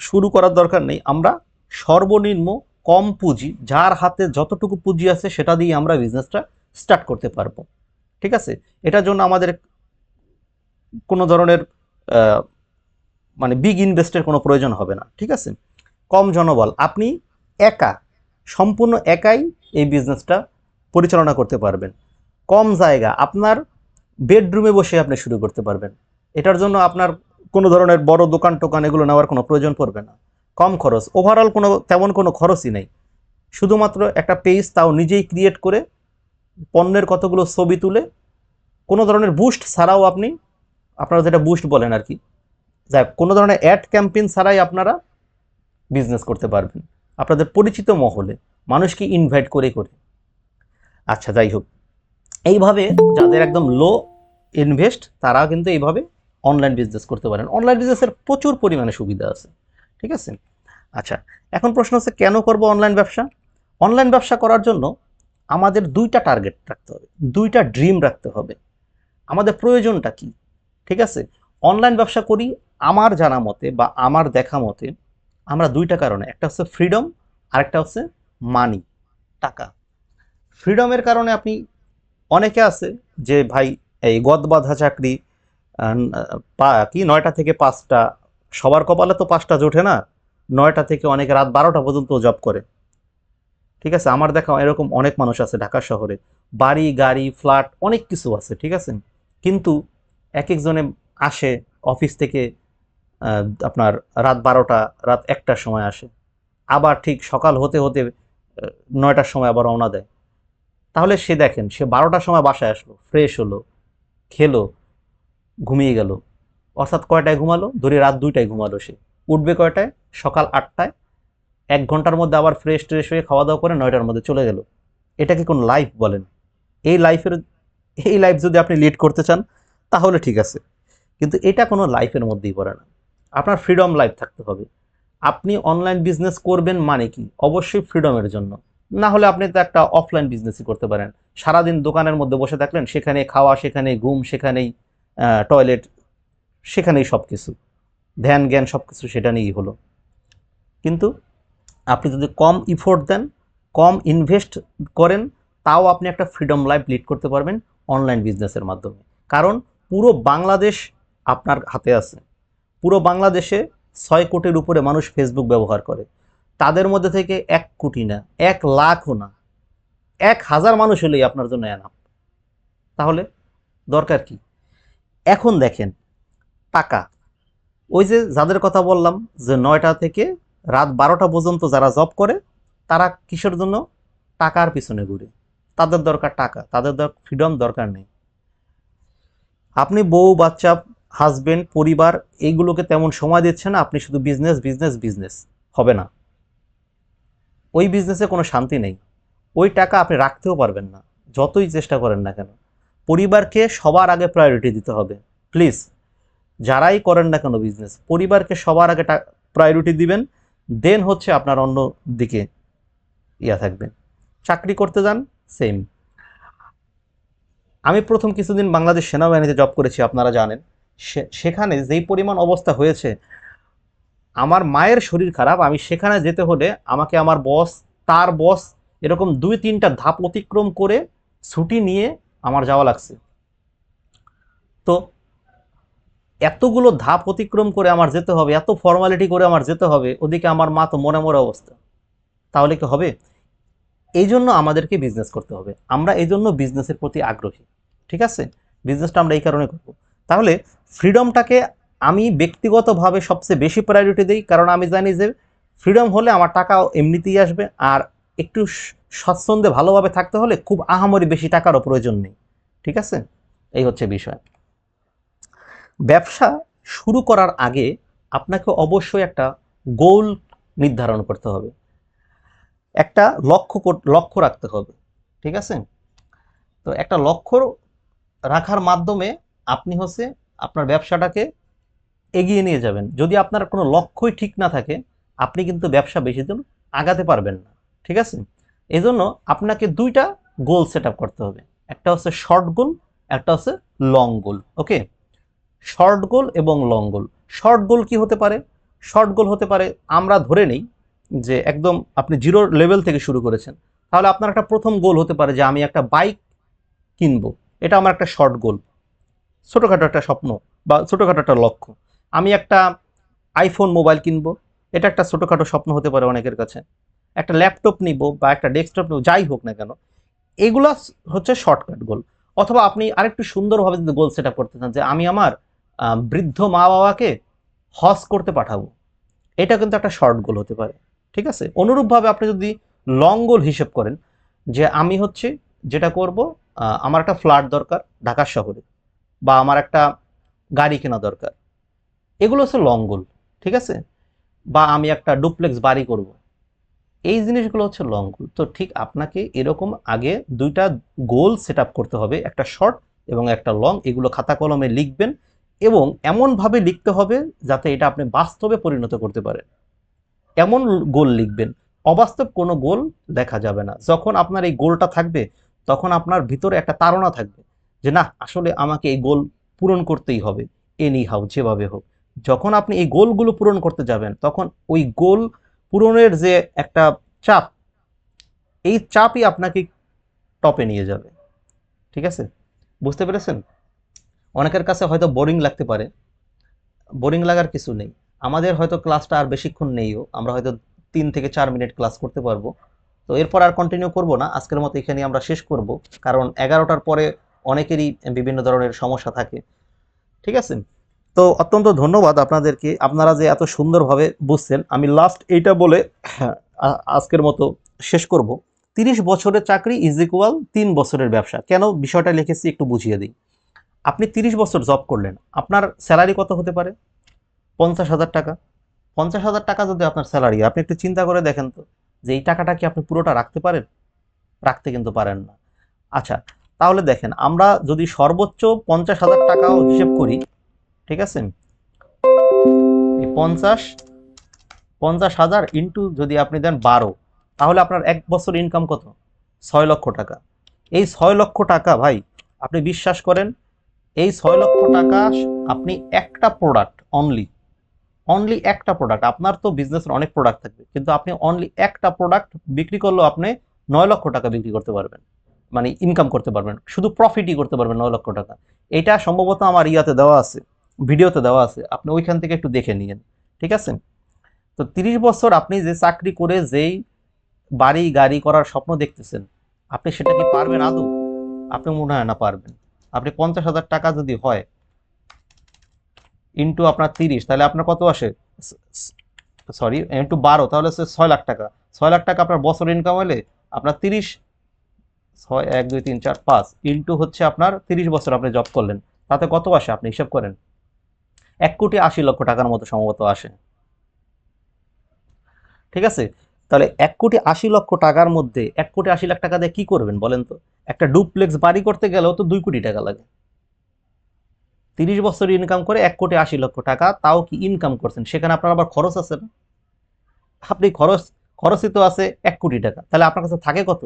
শুরু করার দরকার নেই। আমরা সর্বনিম্ন কম পুঁজি, যার হাতে যতটুকু পুঁজি আছে সেটা দিয়ে আমরা বিজনেসটা স্টার্ট করতে পারবো। ঠিক আছে? এটার জন্য আমাদের কোনো ধরনের মানে বিগ ইনভেস্টের কোনো প্রয়োজন হবে না। ঠিক আছে? কম জনবল, আপনি একা, সম্পূর্ণ একাই এই বিজনেসটা পরিচালনা করতে পারবেন। কম জায়গা, আপনার বেডরুমে বসে আপনি শুরু করতে পারবেন। এটার জন্য আপনার কোনো ধরনের বড় দোকান টোকান এগুলো নেওয়ার কোনো প্রয়োজন পড়বে না। কম খরচ, ওভারঅল তেমন কোনো খরচই নেই। শুধুমাত্র একটা পেজ, তাও নিজেই ক্রিয়েট করে পণ্যের কতগুলো ছবি তুলে, কোনো ধরনের বুস্ট ছাড়াও আপনি, আপনারা যেটা বুস্ট বলেন আর কি, যাই কোনো ধরনের অ্যাড ক্যাম্পেইন ছাড়াই আপনারা বিজনেস করতে পারবেন আপনাদের পরিচিত মহলে, মানুষকে ইনভাইট করে করে। আচ্ছা, যাই হোক, এইভাবে যাদের একদম লো ইনভেস্ট, তারা কিন্তু এইভাবে অনলাইন বিজনেস করতে পারেন। অনলাইন বিজনেসের প্রচুর পরিমাণে সুবিধা আছে। ঠিক আছে? আচ্ছা, এখন প্রশ্ন হচ্ছে কেন করব অনলাইন ব্যবসা? অনলাইন ব্যবসা করার জন্য আমাদের দুইটা টার্গেট রাখতে হবে, দুইটা ড্রিম রাখতে হবে। আমাদের প্রয়োজনটা কি? ঠিক আছে? অনলাইন ব্যবসা করি আমার জানা মতে বা আমার দেখা মতে আমরা দুইটা কারণে, একটা হচ্ছে ফ্রিডম, আরেকটা হচ্ছে মানি, টাকা। ফ্রিডমের কারণে আপনি, অনেকে আছে যে ভাই এই গদ বাঁধা চাকরি, কি 9টা থেকে 5টা, সবার কপালে তো 5টা জোটে না, 9টা থেকে অনেকে রাত 12টা পর্যন্ত জব করে। ঠিক আছে, আমার দেখা এরকম অনেক মানুষ আছে ঢাকা শহরে, বাড়ি গাড়ি ফ্ল্যাট অনেক কিছু আছে, ঠিক আছে, কিন্তু এক একজনে আসে অফিস থেকে আপনার রাত 12টা, রাত 1টার সময় আসে, আবার ঠিক সকাল হতে হতে 9টার সময় আবার রওনা দেয়। তাহলে সে দেখেন, সে 12টার সময় বাসায় আসলো, ফ্রেশ হলো, খেলো, ঘুমিয়ে গেল, অর্থাৎ কয়টায় ঘুমালো, ধরে রাত 2টায় ঘুমালো, সে উঠবে কয়টায়, সকাল 8টায়, 1 ঘন্টার মধ্যে আবার ফ্রেশ ট্রেশ হয়ে খাওয়া দাওয়া করে 9টার মধ্যে চলে গেল। এটা কি কোন লাইফ বলেন? এই লাইফের, এই লাইফ যদি আপনি লিড করতে চান তাহলে ঠিক আছে, কিন্তু এটা কোনো লাইফের মধ্যেই পড়ে না। আপনার ফ্রিডম লাইফ থাকতে হবে। আপনি অনলাইন বিজনেস করবেন মানে কি, অবশ্যই ফ্রিডমের জন্য। না হলে আপনি তো একটা অফলাইন বিজনেসই করতে পারেন, সারাদিন দোকানের মধ্যে বসে থাকলেন, সেখানে খাওয়া, সেখানে ঘুম, সেখানেই টয়লেট, সেখানেই সব কিছু, ধ্যান জ্ঞান সব কিছু সেটা নিয়েই হলো। কিন্তু আপনি যদি কম ইফোর্ট দেন, কম ইনভেস্ট করেন, তাও আপনি একটা ফ্রিডম লাইফ লিড করতে পারবেন অনলাইন বিজনেসের মাধ্যমে। কারণ পুরো বাংলাদেশ আপনার হাতে আছে। পুরো বাংলাদেশে 6 কোটির উপরে মানুষ ফেসবুক ব্যবহার করে, তাদের মধ্যে থেকে 1 কোটি না, 1 লাখও না, 1,000 মানুষ হলেই আপনার জন্য এনাফ। তাহলে দরকার কি? এখন দেখেন টাকা, ওই যে যাদের কথা বললাম যে 9টা থেকে রাত 12টা পর্যন্ত যারা জব করে, তারা কিসের জন্য? টাকার পিছনে ঘুরে। তাদের দরকার টাকা, তাদের ফ্রিডম দরকার নেই। আপনি বউ বাচ্চা, হাজবেন্ড, পরিবার, এইগুলোকে তেমন সময় দিচ্ছেন না, আপনি শুধু বিজনেস বিজনেস বিজনেস, হবে না। ওই বিজনেসে কোনো শান্তি নেই, ওই টাকা আপনি রাখতেও পারবেন না, যতই চেষ্টা করেন না কেন। পরিবারকে সবার আগে প্রায়োরিটি দিতে হবে, প্লিজ। যারাই করেন না কেন বিজনেস, পরিবারকে সবার আগে প্রায়োরিটি দিবেন, দেন হচ্ছে আপনার অন্য দিকে ইয়া থাকবে। চাকরি করতে যান, সেম। আমি প্রথম কিছুদিন বাংলাদেশ সেনাবাহিনীতে জব করেছি, আপনারা জানেন। সেখানে যেই পরিমাণ অবস্থা হয়েছে, আমার মায়ের শরীর খারাপ, আমি সেখানে যেতে হলে আমাকে আমার বস, তার বস, এরকম 2-3টা ধাপ অতিক্রম করে ছুটি নিয়ে আমার যাওয়া লাগছে। তো এতগুলো ধাপ অতিক্রম করে আমার যেতে হবে, এত ফর্মালিটি করে আমার যেতে হবে, ওদিকে আমার মা তো মরে মরে অবস্থা, তাহলে কি হবে? এই জন্য আমাদেরকে বিজনেস করতে হবে, আমরা এই জন্য বিজনেসের প্রতি আগ্রহী। ঠিক আছে, বিজনেসটা আমরা এই কারণে করব। তাহলে ফ্রিডমটাকে আমি ব্যক্তিগতভাবে সবচেয়ে বেশি প্রায়োরিটি দিই, কারণ আমি জানি যে ফ্রিডম হলে আমার টাকা এমনিতেই আসবে, আর একটু স্বাচ্ছন্দ্যে ভালোভাবে থাকতে হলে খুব আহামরি বেশি টাকারও প্রয়োজন নেই। ঠিক আছে, এই হচ্ছে বিষয়। ব্যবসা শুরু করার আগে আপনাকে অবশ্যই একটা গোল নির্ধারণ করতে হবে, একটা লক্ষ্য রাখতে হবে। ঠিক আছে, তো একটা লক্ষ্য রাখার মাধ্যমে আপনি হচ্ছে আপনার ব্যবসাটাকে এগিয়ে নিয়ে যাবেন। যদি আপনার কোনো লক্ষ্যই ঠিক না থাকে, আপনি কিন্তু ব্যবসা বেশি দিন আগাতে পারবেন না। ঠিক আছে, এই জন্য আপনাকে দুইটা গোল সেট আপ করতে হবে, একটা হচ্ছে শর্ট গোল, একটা হচ্ছে লং গোল। ওকে, শর্ট গোল এবং লং গোল। শর্ট গোল কি হতে পারে? শর্ট গোল হতে পারে, আমরা ধরে নিই যে একদম আপনি জিরো লেভেল থেকে শুরু করেছেন, তাহলে আপনার একটা প্রথম গোল হতে পারে যে আমি একটা বাইক কিনবো, এটা আমার একটা শর্ট গোল, ছোটোখাটো একটা স্বপ্ন বা ছোটোখাটো একটা লক্ষ্য। আমি একটা আইফোন মোবাইল কিনবো, এটা একটা ছোটোখাটো স্বপ্ন হতে পারে অনেকের কাছে। একটা ল্যাপটপ নিব বা একটা ডেস্কটপ নিব, যাই হোক না কেন, এগুলো হচ্ছে শর্টকাট গোল। অথবা আপনি আরেকটু সুন্দরভাবে যদি গোল সেট আপ করতে চান যে আমি আমার বৃদ্ধ মা বাবাকে হজ করতে পাঠাবো, এটা কিন্তু একটা শর্ট গোল হতে পারে। ঠিক আছে, অনুরূপভাবে আপনি যদি লং গোল হিসেব করেন যে আমি হচ্ছে যেটা করব, আমার একটা ফ্ল্যাট দরকার ঢাকা শহরে, বা আমার একটা গাড়ি কেনা দরকার, এগুলো হচ্ছে লং গোল। ঠিক আছে, বা আমি একটা ডুপ্লেক্স বাড়ি করব, এই জিনিসগুলো হচ্ছে লং গোল। তো ঠিক আপনাকে এরকম আগে দুইটা গোল সেট আপ করতে হবে, একটা শর্ট এবং একটা লং। এগুলো খাতা কলমে লিখবেন এবং এমনভাবে লিখতে হবে যাতে এটা আপনি বাস্তবে পরিণত করতে পারেন। এমন গোল লিখবেন, অবাস্তব কোনো গোল লেখা যাবে না। যখন আপনার এই গোলটা থাকবে তখন আপনার ভিতরে একটা তাড়না থাকবে যে না, আসলে আমাকে এই গোল পূরণ করতেই হবে, এনি হাউ, যেভাবে হোক। যখন আপনি এই গোলগুলো পূরণ করতে যাবেন তখন ওই গোল পূরণের যে একটা চাপ, এই চাপই আপনাকে টপে নিয়ে যাবে। ঠিক আছে, বুঝতে পেরেছেন? অনেকের কাছে হয়তো বোরিং লাগতে পারে, বোরিং লাগার কিছু নেই। আমাদের হয়তো ক্লাসটা আর বেশিক্ষণ নেইও, আমরা হয়তো 3 থেকে 4 মিনিট ক্লাস করতে পারবো। তো এরপর আর কন্টিনিউ করব না, আজকের মতো এখানে আমরা শেষ করব, কারণ 11টার পরে অনেকেরই বিভিন্ন ধরনের সমস্যা থাকে। ঠিক আছে, তো অত্যন্ত ধন্যবাদ আপনাদেরকে, আপনারা যে এত সুন্দরভাবে বুঝছেন। আমি লাস্ট এইটা বলে আজকের মতো শেষ করব। 30 বছরের চাকরি ইজ ইকুয়াল 3 বছরের ব্যবসা। কেন বিষয়টা লিখেছি একটু বুঝিয়ে দিই। আপনি 30 বছর জব করলেন, আপনার স্যালারি কত হতে পারে? 50,000 টাকা। 50,000 টাকা যদি আপনার স্যালারি, আপনি একটু চিন্তা করে দেখেন তো যে এই টাকাটা কি আপনি পুরোটা রাখতে পারেন? রাখতে কিন্তু পারেন না। আচ্ছা, তাহলে দেখেন, আমরা যদি সর্বোচ্চ 50,000 টাকাও হিসেব করি, ঠিক আছে, এই 50,000 ইন্টু যদি আপনি দেন 12, তাহলে আপনার 1 বছর ইনকাম কত? 6 লক্ষ টাকা। এই 6 লক্ষ টাকা ভাই, আপনি বিশ্বাস করেন, এই 6 লক্ষ টাকা আপনি একটা প্রোডাক্ট, অনলি অনলি একটা প্রোডাক্ট, আপনার তো বিজনেসের অনেক প্রোডাক্ট থাকবে, কিন্তু আপনি অনলি একটা প্রোডাক্ট বিক্রি করলেও আপনি 9 লক্ষ টাকা বিক্রি করতে পারবেন, মানে ইনকাম করতে পারবেন, শুধু প্রফিটই করতে পারবেন 9 লক্ষ টাকা। এটা সম্ভবত আমার ইয়াতে দেওয়া আছে, ভিডিওতে দেওয়া আছে, আপনি ওইখান থেকে একটু দেখে নিয়েন। ঠিক আছে, তো 30 বছর আপনি যে চাকরি করে যেই বাড়ি গাড়ি করার স্বপ্ন দেখতেছেন, আপনি সেটা কি পারবেন আদৌ? আপনি মনে হয় না পারবেন। আপনি 50,000 টাকা যদি হয় ইন্টু আপনার 30, তাহলে আপনার কত আসে? সরি, ইন্টু 12, তাহলে হচ্ছে 6 লাখ টাকা। 6 লাখ টাকা আপনার বছর ইনকাম হলে আপনার 30, 6, 1, 2, 3, 4, 5 ইন্টু হচ্ছে আপনার 30 বছর আপনি জব করলেন, তাতে কত আসে আপনি হিসাব করেন? 1,80,00,000 টাকার মতো সম্ভবত আসে। ঠিক আছে, তাহলে 1,80,00,000 টাকার মধ্যে 1,80,00,000 টাকা দিয়ে কি করবেন বলেন তো? একটা ডুপ্লেক্স বাড়ি করতে গেলেও তো 2 কোটি টাকা লাগে। 30 বছর ইনকাম করে 1,80,00,000 টাকা, তাও কি ইনকাম করছেন, সেখানে আপনার আবার খরচ আছে না? আপনি খরচই তো আছে 1 কোটি টাকা, তাহলে আপনার কাছে থাকে কত?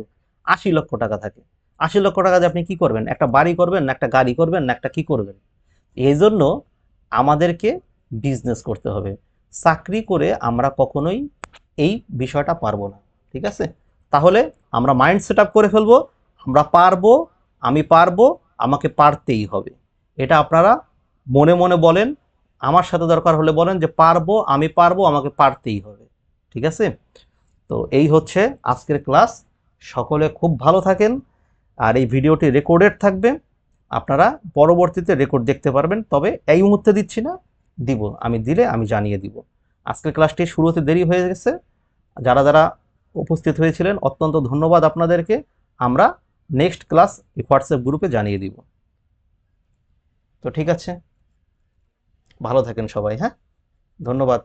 80 লক্ষ টাকা থাকে। 80 লক্ষ টাকা দিয়ে আপনি কি করবেন? একটা বাড়ি করবেন না, একটা গাড়ি করবেন না, একটা কি করবেন? এই জন্য আমাদেরকে বিজনেস করতে হবে। চাকরি করে আমরা কখনোই এই বিষয়টা পারবো না। ঠিক আছে, তাহলে আমরা মাইন্ড সেট আপ করে ফেলবো, আমরা পারবো, আমি পারবো, আমাকে পারতেই হবে। এটা আপনারা মনে মনে বলেন, আমার সাথে দরকার হলে বলেন যে পারবো, আমি পারবো, আমাকে পারতেই হবে। ঠিক আছে, তো এই হচ্ছে আজকের ক্লাস। সকলে খুব ভালো থাকেন, আর এই ভিডিওটি রেকর্ডেড থাকবে, আপনারা পরবর্তীতে রেকর্ড দেখতে পারবেন। তবে এই মুহূর্তে দিচ্ছি না, দিব, আমি দিলে আমি জানিয়ে দিব। আজকের ক্লাসটি শুরু হতে দেরি হয়ে গেছে, যারা যারা উপস্থিত হয়েছিলেন অত্যন্ত ধন্যবাদ আপনাদেরকে। আমরা নেক্সট ক্লাস হোয়াটসঅ্যাপ গ্রুপে জানিয়ে দিব। তো ঠিক আছে, ভালো থাকেন সবাই, হ্যাঁ, ধন্যবাদ।